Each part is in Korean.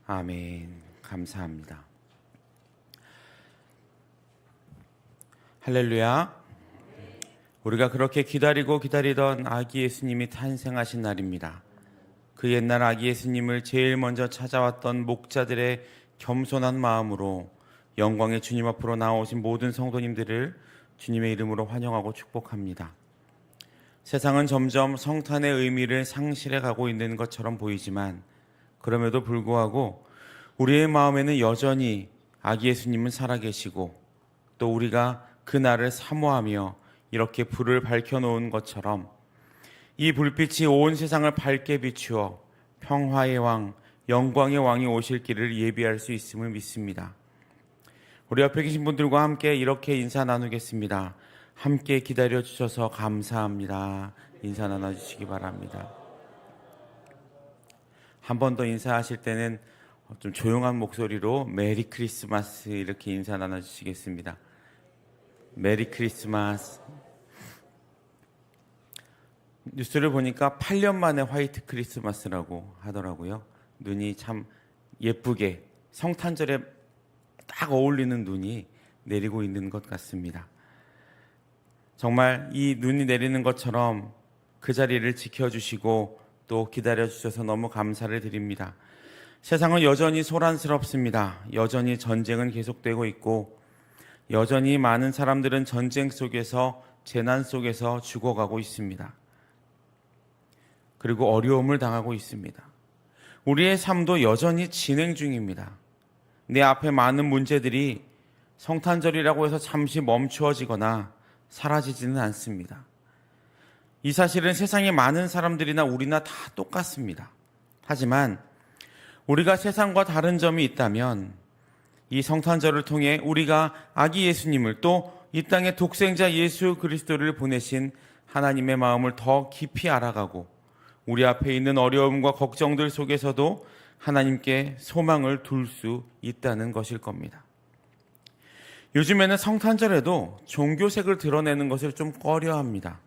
아멘. 감사합니다. 할렐루야. 우리가 그렇게 기다리고 기다리던 아기 예수님이 탄생하신 날입니다. 그 옛날 아기 예수님을 제일 먼저 찾아왔던 목자들의 겸손한 마음으로 영광의 주님 앞으로 나오신 모든 성도님들을 주님의 이름으로 환영하고 축복합니다. 세상은 점점 성탄의 의미를 상실해 가고 있는 것처럼 보이지만 그럼에도 불구하고 우리의 마음에는 여전히 아기 예수님은 살아계시고 또 우리가 그 날을 사모하며 이렇게 불을 밝혀놓은 것처럼 이 불빛이 온 세상을 밝게 비추어 평화의 왕, 영광의 왕이 오실 길을 예비할 수 있음을 믿습니다. 우리 옆에 계신 분들과 함께 이렇게 인사 나누겠습니다. 함께 기다려주셔서 감사합니다. 인사 나눠주시기 바랍니다. 한 번 더 인사하실 때는 좀 조용한 목소리로 메리 크리스마스 이렇게 인사 나눠주시겠습니다. 메리 크리스마스. 뉴스를 보니까 8년 만에 화이트 크리스마스라고 하더라고요. 눈이 참 예쁘게 성탄절에 딱 어울리는 눈이 내리고 있는 것 같습니다. 정말 이 눈이 내리는 것처럼 그 자리를 지켜주시고 또 기다려주셔서 너무 감사를 드립니다. 세상은 여전히 소란스럽습니다. 여전히 전쟁은 계속되고 있고 여전히 많은 사람들은 전쟁 속에서 재난 속에서 죽어가고 있습니다. 그리고 어려움을 당하고 있습니다. 우리의 삶도 여전히 진행 중입니다. 내 앞에 많은 문제들이 성탄절이라고 해서 잠시 멈추어지거나 사라지지는 않습니다. 이 사실은 세상에 많은 사람들이나 우리나 다 똑같습니다. 하지만 우리가 세상과 다른 점이 있다면 이 성탄절을 통해 우리가 아기 예수님을 또 이 땅의 독생자 예수 그리스도를 보내신 하나님의 마음을 더 깊이 알아가고 우리 앞에 있는 어려움과 걱정들 속에서도 하나님께 소망을 둘 수 있다는 것일 겁니다. 요즘에는 성탄절에도 종교색을 드러내는 것을 좀 꺼려합니다.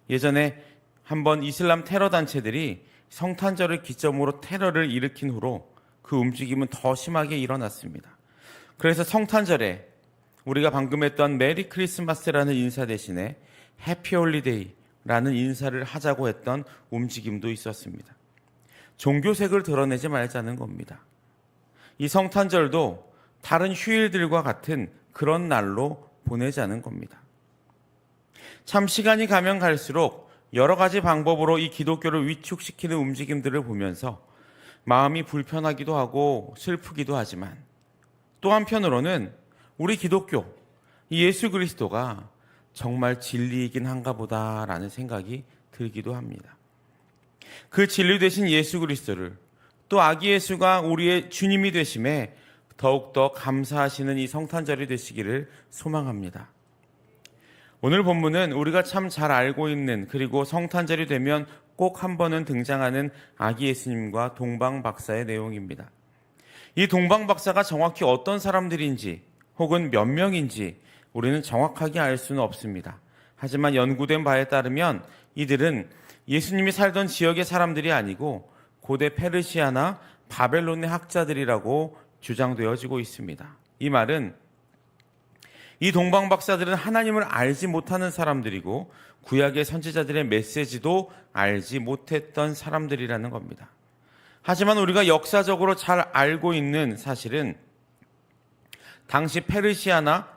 예전에 한번 이슬람 테러 단체들이 성탄절을 기점으로 테러를 일으킨 후로 그 움직임은 더 심하게 일어났습니다. 그래서 성탄절에 우리가 방금 했던 메리 크리스마스라는 인사 대신에 해피 홀리데이라는 인사를 하자고 했던 움직임도 있었습니다. 종교색을 드러내지 말자는 겁니다. 이 성탄절도 다른 휴일들과 같은 그런 날로 보내자는 겁니다. 참 시간이 가면 갈수록 여러 가지 방법으로 이 기독교를 위축시키는 움직임들을 보면서 마음이 불편하기도 하고 슬프기도 하지만 또 한편으로는 우리 기독교, 이 예수 그리스도가 정말 진리이긴 한가 보다라는 생각이 들기도 합니다. 그 진리 되신 예수 그리스도를 또 아기 예수가 우리의 주님이 되심에 더욱더 감사하시는 이 성탄절이 되시기를 소망합니다. 오늘 본문은 우리가 참 잘 알고 있는 그리고 성탄절이 되면 꼭 한 번은 등장하는 아기 예수님과 동방박사의 내용입니다. 이 동방박사가 정확히 어떤 사람들인지 혹은 몇 명인지 우리는 정확하게 알 수는 없습니다. 하지만 연구된 바에 따르면 이들은 예수님이 살던 지역의 사람들이 아니고 고대 페르시아나 바벨론의 학자들이라고 주장되어지고 있습니다. 이 말은 이 동방박사들은 하나님을 알지 못하는 사람들이고 구약의 선지자들의 메시지도 알지 못했던 사람들이라는 겁니다. 하지만 우리가 역사적으로 잘 알고 있는 사실은 당시 페르시아나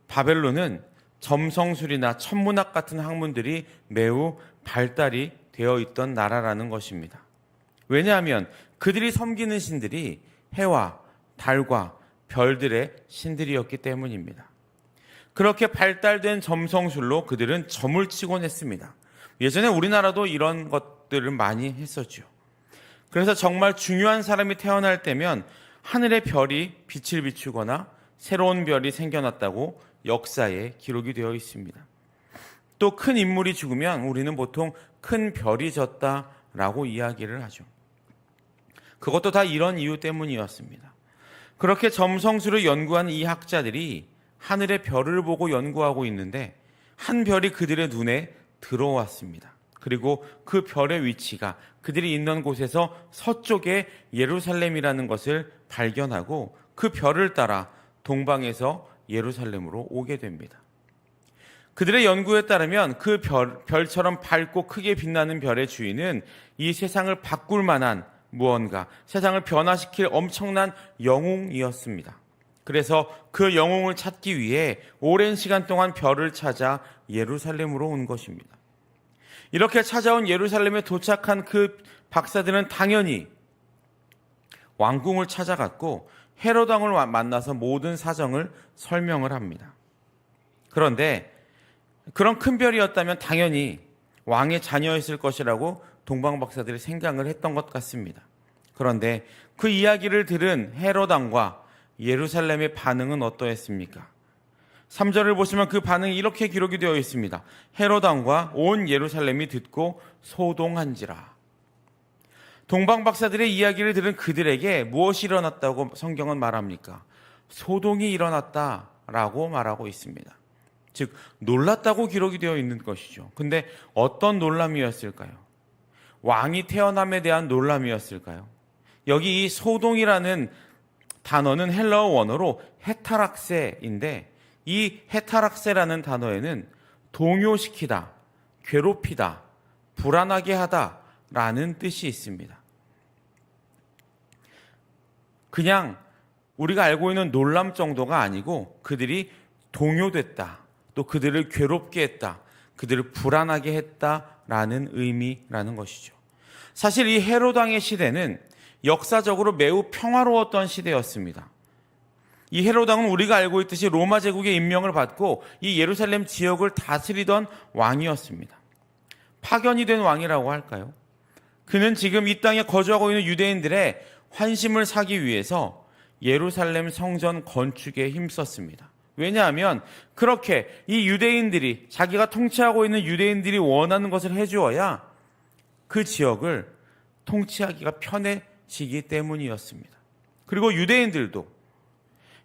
바벨론은 점성술이나 천문학 같은 학문들이 매우 발달이 되어 있던 나라라는 것입니다. 왜냐하면 그들이 섬기는 신들이 해와 달과 별들의 신들이었기 때문입니다. 그렇게 발달된 점성술로 그들은 점을 치곤 했습니다. 예전에 우리나라도 이런 것들을 많이 했었죠. 그래서 정말 중요한 사람이 태어날 때면 하늘의 별이 빛을 비추거나 새로운 별이 생겨났다고 역사에 기록이 되어 있습니다. 또 큰 인물이 죽으면 우리는 보통 큰 별이 졌다라고 이야기를 하죠. 그것도 다 이런 이유 때문이었습니다. 그렇게 점성술을 연구한 이 학자들이 하늘의 별을 보고 연구하고 있는데 한 별이 그들의 눈에 들어왔습니다. 그리고 그 별의 위치가 그들이 있는 곳에서 서쪽에 예루살렘이라는 것을 발견하고 그 별을 따라 동방에서 예루살렘으로 오게 됩니다. 그들의 연구에 따르면 그 별처럼 밝고 크게 빛나는 별의 주인은 이 세상을 바꿀 만한 무언가, 세상을 변화시킬 엄청난 영웅이었습니다. 그래서 그 영웅을 찾기 위해 오랜 시간 동안 별을 찾아 예루살렘으로 온 것입니다. 이렇게 찾아온 예루살렘에 도착한 그 박사들은 당연히 왕궁을 찾아갔고 헤롯 왕을 만나서 모든 사정을 설명을 합니다. 그런데 그런 큰 별이었다면 당연히 왕의 자녀였을 것이라고 동방 박사들이 생각을 했던 것 같습니다. 그런데 그 이야기를 들은 헤롯 왕과 예루살렘의 반응은 어떠했습니까? 3절을 보시면 그 반응이 이렇게 기록이 되어 있습니다. 헤롯 왕과 온 예루살렘이 듣고 소동한지라. 동방 박사들의 이야기를 들은 그들에게 무엇이 일어났다고 성경은 말합니까? 소동이 일어났다라고 말하고 있습니다. 즉 놀랐다고 기록이 되어 있는 것이죠. 근데 어떤 놀람이었을까요? 왕이 태어남에 대한 놀람이었을까요? 여기 이 소동이라는 단어는 헬라어 원어로 헤타락세인데 이 헤타락세라는 단어에는 동요시키다, 괴롭히다, 불안하게 하다라는 뜻이 있습니다. 그냥 우리가 알고 있는 놀람 정도가 아니고 그들이 동요됐다, 또 그들을 괴롭게 했다, 그들을 불안하게 했다라는 의미라는 것이죠. 사실 이 헤롯 왕의 시대는 역사적으로 매우 평화로웠던 시대였습니다. 이 헤롯 왕은 우리가 알고 있듯이 로마 제국의 임명을 받고 이 예루살렘 지역을 다스리던 왕이었습니다. 파견이 된 왕이라고 할까요? 그는 지금 이 땅에 거주하고 있는 유대인들의 환심을 사기 위해서 예루살렘 성전 건축에 힘썼습니다. 왜냐하면 그렇게 이 유대인들이, 자기가 통치하고 있는 유대인들이 원하는 것을 해주어야 그 지역을 통치하기가 편해지기 때문이었습니다. 그리고 유대인들도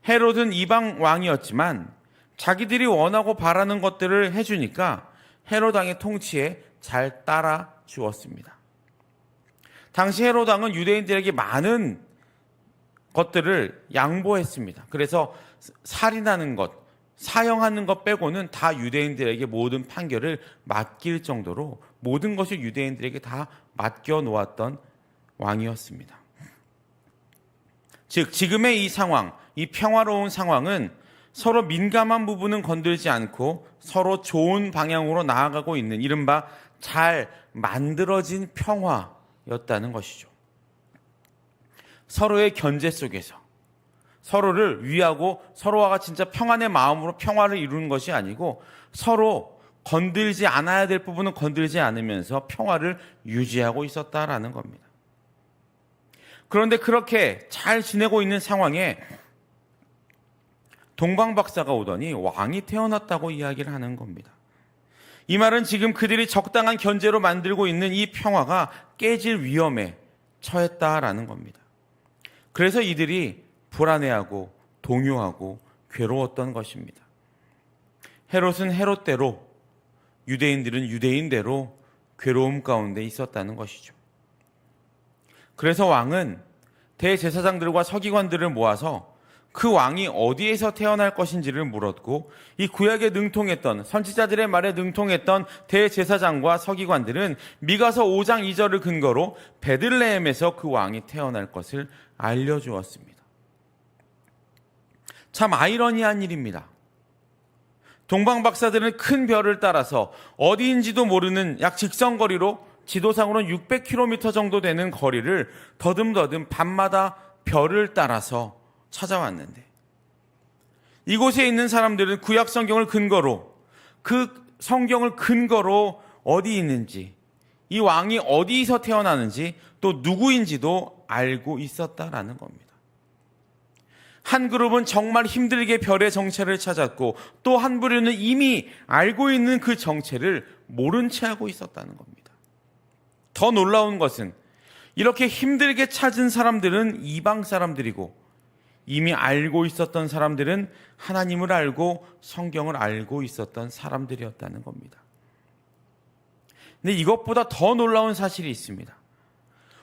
헤롯은 이방 왕이었지만 자기들이 원하고 바라는 것들을 해주니까 헤롯 왕의 통치에 잘 따라 주었습니다. 당시 헤롯 왕은 유대인들에게 많은 것들을 양보했습니다. 그래서 살인하는 것, 사형하는 것 빼고는 다 유대인들에게 모든 판결을 맡길 정도로 모든 것을 유대인들에게 다 맡겨 놓았던 왕이었습니다. 즉 지금의 이 상황, 이 평화로운 상황은 서로 민감한 부분은 건들지 않고 서로 좋은 방향으로 나아가고 있는 이른바 잘 만들어진 평화였다는 것이죠. 서로의 견제 속에서 서로를 위하고 서로가 진짜 평안의 마음으로 평화를 이루는 것이 아니고 서로 건들지 않아야 될 부분은 건들지 않으면서 평화를 유지하고 있었다라는 겁니다. 그런데 그렇게 잘 지내고 있는 상황에 동방 박사가 오더니 왕이 태어났다고 이야기를 하는 겁니다. 이 말은 지금 그들이 적당한 견제로 만들고 있는 이 평화가 깨질 위험에 처했다라는 겁니다. 그래서 이들이 불안해하고 동요하고 괴로웠던 것입니다. 헤롯은 헤롯대로, 유대인들은 유대인대로 괴로움 가운데 있었다는 것이죠. 그래서 왕은 대제사장들과 서기관들을 모아서 그 왕이 어디에서 태어날 것인지를 물었고, 이 구약에 능통했던, 선지자들의 말에 능통했던 대제사장과 서기관들은 미가서 5장 2절을 근거로 베들레헴에서 그 왕이 태어날 것을 알려주었습니다. 참 아이러니한 일입니다. 동방 박사들은 큰 별을 따라서 어디인지도 모르는 약 직선거리로 지도상으로는 600km 정도 되는 거리를 더듬더듬 밤마다 별을 따라서 찾아왔는데, 이곳에 있는 사람들은 구약 성경을 근거로, 그 성경을 근거로 어디 있는지, 이 왕이 어디서 태어나는지, 또 누구인지도 알고 있었다라는 겁니다. 한 그룹은 정말 힘들게 별의 정체를 찾았고, 또 한 부류는 이미 알고 있는 그 정체를 모른 채 하고 있었다는 겁니다. 더 놀라운 것은 이렇게 힘들게 찾은 사람들은 이방 사람들이고, 이미 알고 있었던 사람들은 하나님을 알고 성경을 알고 있었던 사람들이었다는 겁니다. 근데 이것보다 더 놀라운 사실이 있습니다.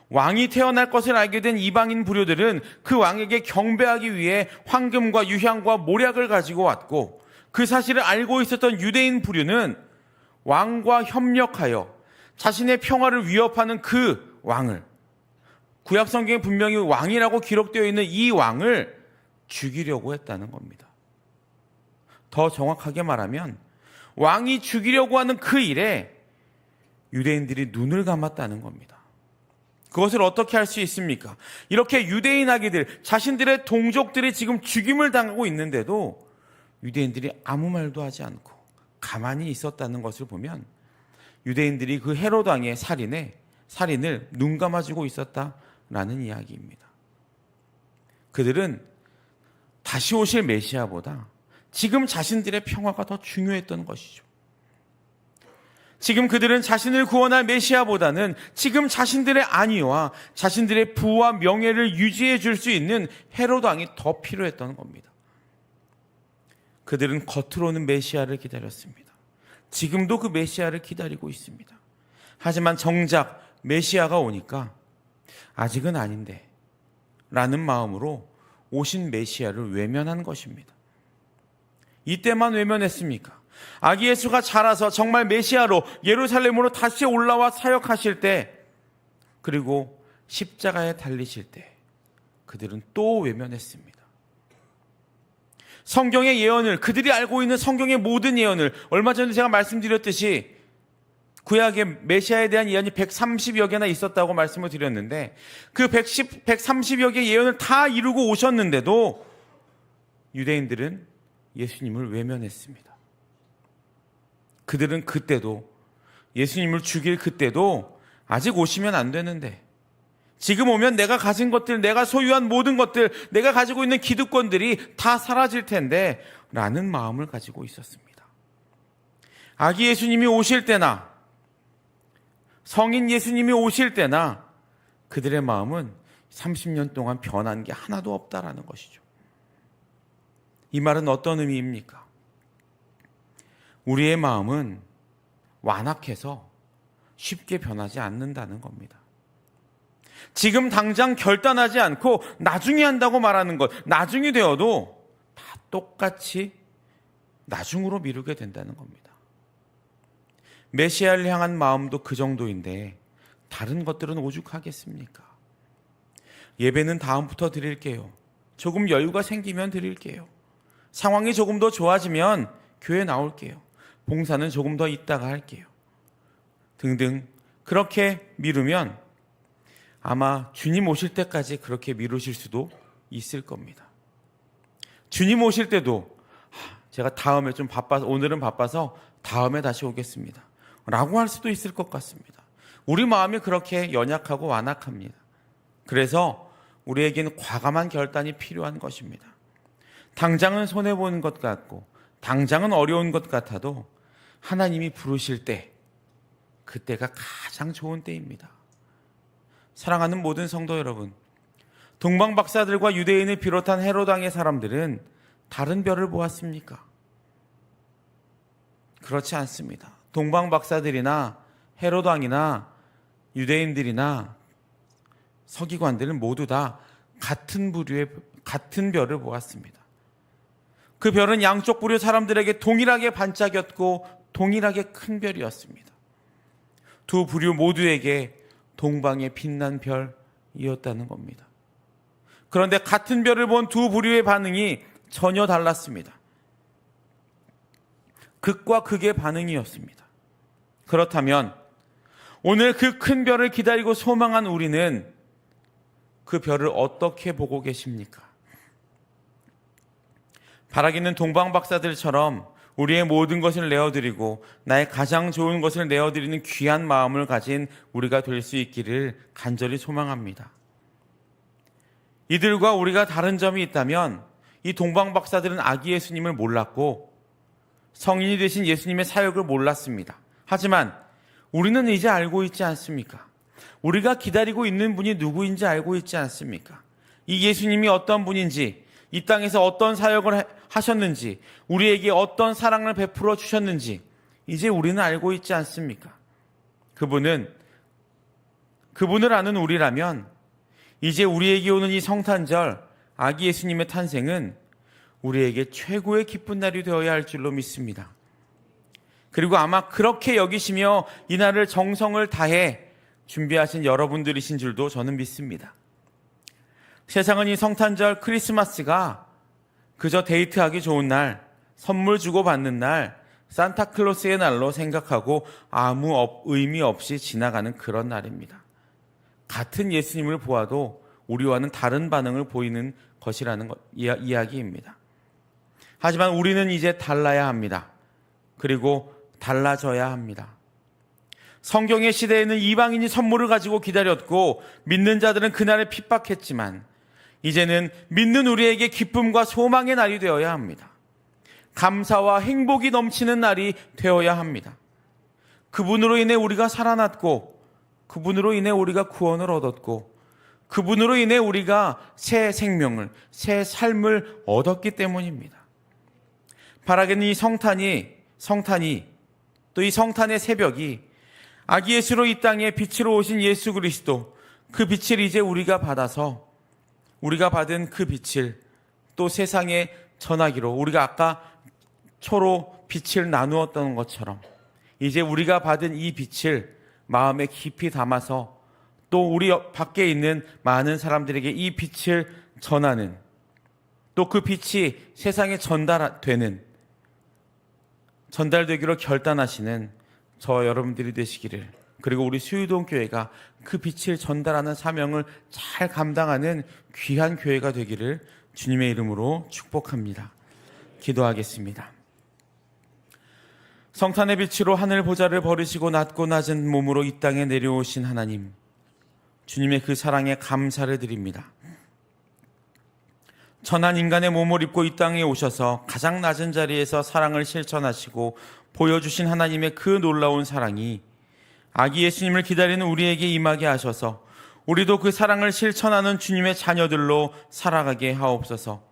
왕이 태어날 것을 알게 된 이방인 부류들은 그 왕에게 경배하기 위해 황금과 유향과 모략을 가지고 왔고, 그 사실을 알고 있었던 유대인 부류는 왕과 협력하여 자신의 평화를 위협하는 그 왕을, 구약 성경에 분명히 왕이라고 기록되어 있는 이 왕을 죽이려고 했다는 겁니다. 더 정확하게 말하면 왕이 죽이려고 하는 그 일에 유대인들이 눈을 감았다는 겁니다. 그것을 어떻게 할 수 있습니까? 이렇게 유대인 아기들, 자신들의 동족들이 지금 죽임을 당하고 있는데도 유대인들이 아무 말도 하지 않고 가만히 있었다는 것을 보면 유대인들이 그 헤롯 왕의 살인을 눈 감아주고 있었다라는 이야기입니다. 그들은 다시 오실 메시아보다 지금 자신들의 평화가 더 중요했던 것이죠. 지금 그들은 자신을 구원할 메시아보다는 지금 자신들의 안위와 자신들의 부와 명예를 유지해 줄 수 있는 헤롯 왕이 더 필요했던 겁니다. 그들은 겉으로는 메시아를 기다렸습니다. 지금도 그 메시아를 기다리고 있습니다. 하지만 정작 메시아가 오니까 아직은 아닌데 라는 마음으로 오신 메시아를 외면한 것입니다. 이때만 외면했습니까? 아기 예수가 자라서 정말 메시아로 예루살렘으로 다시 올라와 사역하실 때, 그리고 십자가에 달리실 때 그들은 또 외면했습니다. 성경의 예언을, 그들이 알고 있는 성경의 모든 예언을, 얼마 전에 제가 말씀드렸듯이 구약의 메시아에 대한 예언이 130여 개나 있었다고 말씀을 드렸는데, 그 130여 개의 예언을 다 이루고 오셨는데도 유대인들은 예수님을 외면했습니다. 그들은 그때도, 예수님을 죽일 그때도 아직 오시면 안 되는데, 지금 오면 내가 가진 것들, 내가 소유한 모든 것들, 내가 가지고 있는 기득권들이 다 사라질 텐데 라는 마음을 가지고 있었습니다. 아기 예수님이 오실 때나 성인 예수님이 오실 때나 그들의 마음은 30년 동안 변한 게 하나도 없다라는 것이죠. 이 말은 어떤 의미입니까? 우리의 마음은 완악해서 쉽게 변하지 않는다는 겁니다. 지금 당장 결단하지 않고 나중에 한다고 말하는 것, 나중이 되어도 다 똑같이 나중으로 미루게 된다는 겁니다. 메시아를 향한 마음도 그 정도인데 다른 것들은 오죽하겠습니까? 예배는 다음부터 드릴게요. 조금 여유가 생기면 드릴게요. 상황이 조금 더 좋아지면 교회 나올게요. 봉사는 조금 더 있다가 할게요. 등등 그렇게 미루면 아마 주님 오실 때까지 그렇게 미루실 수도 있을 겁니다. 주님 오실 때도 제가 다음에 좀 바빠서, 오늘은 바빠서 다음에 다시 오겠습니다 라고 할 수도 있을 것 같습니다. 우리 마음이 그렇게 연약하고 완악합니다. 그래서 우리에게는 과감한 결단이 필요한 것입니다. 당장은 손해보는 것 같고 당장은 어려운 것 같아도 하나님이 부르실 때, 그때가 가장 좋은 때입니다. 사랑하는 모든 성도 여러분, 동방박사들과 유대인을 비롯한 헤롯 왕의 사람들은 다른 별을 보았습니까? 그렇지 않습니다. 동방박사들이나 헤롯 왕이나 유대인들이나 서기관들은 모두 다 같은 별을 보았습니다. 그 별은 양쪽 부류 사람들에게 동일하게 반짝였고 동일하게 큰 별이었습니다. 두 부류 모두에게 동방의 빛난 별이었다는 겁니다. 그런데 같은 별을 본 두 부류의 반응이 전혀 달랐습니다. 극과 극의 반응이었습니다. 그렇다면 오늘 그 큰 별을 기다리고 소망한 우리는 그 별을 어떻게 보고 계십니까? 바라기는 동방박사들처럼 우리의 모든 것을 내어드리고 나의 가장 좋은 것을 내어드리는 귀한 마음을 가진 우리가 될 수 있기를 간절히 소망합니다. 이들과 우리가 다른 점이 있다면 이 동방박사들은 아기 예수님을 몰랐고 성인이 되신 예수님의 사역을 몰랐습니다. 하지만 우리는 이제 알고 있지 않습니까? 우리가 기다리고 있는 분이 누구인지 알고 있지 않습니까? 이 예수님이 어떤 분인지, 이 땅에서 어떤 사역을 하셨는지, 우리에게 어떤 사랑을 베풀어 주셨는지 이제 우리는 알고 있지 않습니까? 그분을 아는 우리라면 이제 우리에게 오는 이 성탄절 아기 예수님의 탄생은 우리에게 최고의 기쁜 날이 되어야 할 줄로 믿습니다. 그리고 아마 그렇게 여기시며 이 날을 정성을 다해 준비하신 여러분들이신 줄도 저는 믿습니다. 세상은 이 성탄절 크리스마스가 그저 데이트하기 좋은 날, 선물 주고받는 날, 산타클로스의 날로 생각하고 아무 의미 없이 지나가는 그런 날입니다. 같은 예수님을 보아도 우리와는 다른 반응을 보이는 것이라는 이야기입니다. 하지만 우리는 이제 달라야 합니다. 그리고 달라져야 합니다. 성경의 시대에는 이방인이 선물을 가지고 기다렸고 믿는 자들은 그날에 핍박했지만 이제는 믿는 우리에게 기쁨과 소망의 날이 되어야 합니다. 감사와 행복이 넘치는 날이 되어야 합니다. 그분으로 인해 우리가 살아났고 그분으로 인해 우리가 구원을 얻었고 그분으로 인해 우리가 새 생명을, 새 삶을 얻었기 때문입니다. 바라기는 이 성탄이 또 이 성탄의 새벽이 아기 예수로 이 땅에 빛으로 오신 예수 그리스도, 그 빛을 이제 우리가 받아서 우리가 받은 그 빛을 또 세상에 전하기로, 우리가 아까 초로 빛을 나누었던 것처럼 이제 우리가 받은 이 빛을 마음에 깊이 담아서 또 우리 밖에 있는 많은 사람들에게 이 빛을 전하는, 또 그 빛이 세상에 전달되기로 결단하시는 저 여러분들이 되시기를, 그리고 우리 수유동 교회가 그 빛을 전달하는 사명을 잘 감당하는 귀한 교회가 되기를 주님의 이름으로 축복합니다. 기도하겠습니다. 성탄의 빛으로 하늘 보좌를 버리시고 낮고 낮은 몸으로 이 땅에 내려오신 하나님, 주님의 그 사랑에 감사를 드립니다. 천한 인간의 몸을 입고 이 땅에 오셔서 가장 낮은 자리에서 사랑을 실천하시고 보여주신 하나님의 그 놀라운 사랑이 아기 예수님을 기다리는 우리에게 임하게 하셔서 우리도 그 사랑을 실천하는 주님의 자녀들로 살아가게 하옵소서.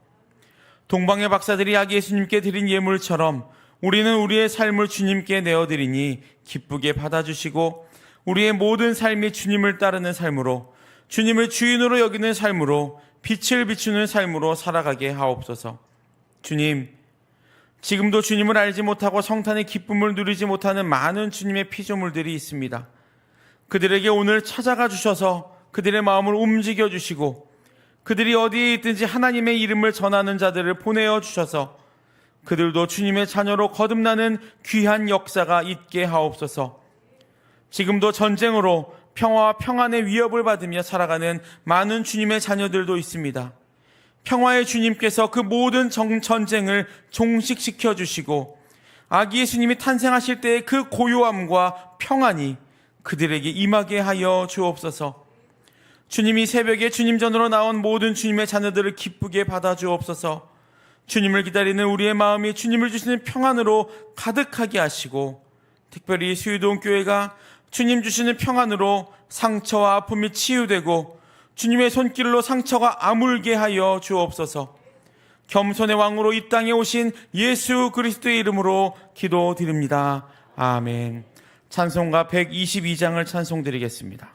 동방의 박사들이 아기 예수님께 드린 예물처럼 우리는 우리의 삶을 주님께 내어드리니 기쁘게 받아주시고 우리의 모든 삶이 주님을 따르는 삶으로, 주님을 주인으로 여기는 삶으로, 빛을 비추는 삶으로 살아가게 하옵소서. 주님, 지금도 주님을 알지 못하고 성탄의 기쁨을 누리지 못하는 많은 주님의 피조물들이 있습니다. 그들에게 오늘 찾아가 주셔서 그들의 마음을 움직여 주시고 그들이 어디에 있든지 하나님의 이름을 전하는 자들을 보내어 주셔서 그들도 주님의 자녀로 거듭나는 귀한 역사가 있게 하옵소서. 지금도 전쟁으로 평화와 평안의 위협을 받으며 살아가는 많은 주님의 자녀들도 있습니다. 평화의 주님께서 그 모든 전쟁을 종식시켜 주시고 아기 예수님이 탄생하실 때의 그 고요함과 평안이 그들에게 임하게 하여 주옵소서. 주님이 새벽에 주님 전으로 나온 모든 주님의 자녀들을 기쁘게 받아 주옵소서. 주님을 기다리는 우리의 마음이 주님을 주시는 평안으로 가득하게 하시고, 특별히 수유동 교회가 주님 주시는 평안으로 상처와 아픔이 치유되고 주님의 손길로 상처가 아물게 하여 주옵소서. 겸손의 왕으로 이 땅에 오신 예수 그리스도의 이름으로 기도드립니다. 아멘. 찬송가 122장을 찬송드리겠습니다.